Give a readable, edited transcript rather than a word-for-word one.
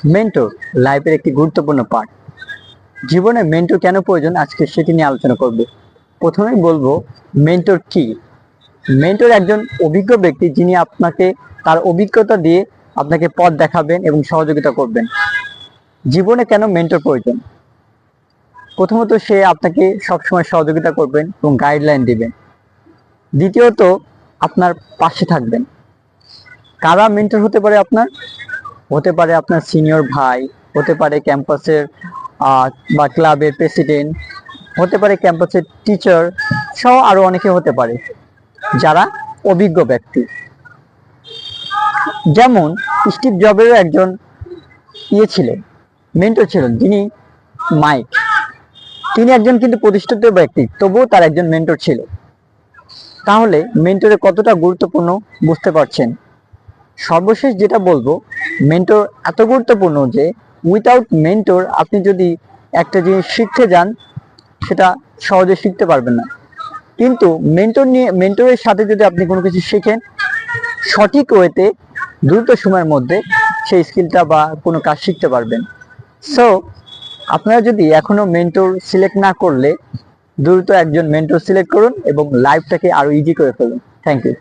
Mentor লাইফের একটি গুরুত্বপূর্ণ পার্ট। জীবনে মেন্টর কেন প্রয়োজন, আজকে সেটি নিয়ে আলোচনা করব। প্রথমেই বলবো মেন্টর কি। মেন্টর একজন অভিজ্ঞ ব্যক্তি, যিনি আপনাকে তার অভিজ্ঞতা দিয়ে আপনাকে পথ দেখাবেন এবং সহযোগিতা করবেন। জীবনে কেন মেন্টর প্রয়োজন? প্রথমত, সে আপনাকে সবসময় সহযোগিতা করবেন এবং গাইডলাইন দিবেন। দ্বিতীয়ত, আপনার পাশে থাকবেন। কারা মেন্টর হতে পারে আপনার? হতে পারে আপনার সিনিয়র ভাই, হতে পারে ক্যাম্পাসের বা ক্লাবের প্রেসিডেন্ট, হতে পারে ক্যাম্পাসের টিচার সহ আরো অনেকে হতে পারে যারা অভিজ্ঞ ব্যক্তি। যেমন স্টিভ জবেরও একজন ছিলেন, মেন্টর ছিলেন, যিনি মাইক। তিনি একজন কিন্তু প্রতিষ্ঠিত ব্যক্তি, তবুও তার একজন মেন্টর ছিল। তাহলে মেন্টরে কতটা গুরুত্বপূর্ণ বুঝতে পারছেন। সর্বশেষ যেটা বলবো, মেন্টর এত গুরুত্বপূর্ণ যে উইথাউট মেন্টর আপনি যদি একটা জিনিস শিখতে যান, সেটা সহজে শিখতে পারবেন না। কিন্তু মেন্টরের সাথে যদি আপনি কোনো কিছু শেখেন, সঠিক ওয়েতে দ্রুত সময়ের মধ্যে সেই স্কিলটা বা কোনো কাজ শিখতে পারবেন। সো আপনারা যদি এখনো মেন্টর সিলেক্ট না করলে, দ্রুত একজন মেন্টর সিলেক্ট করুন এবং লাইফটাকে আরো ইজি করে ফেলুন। Thank you.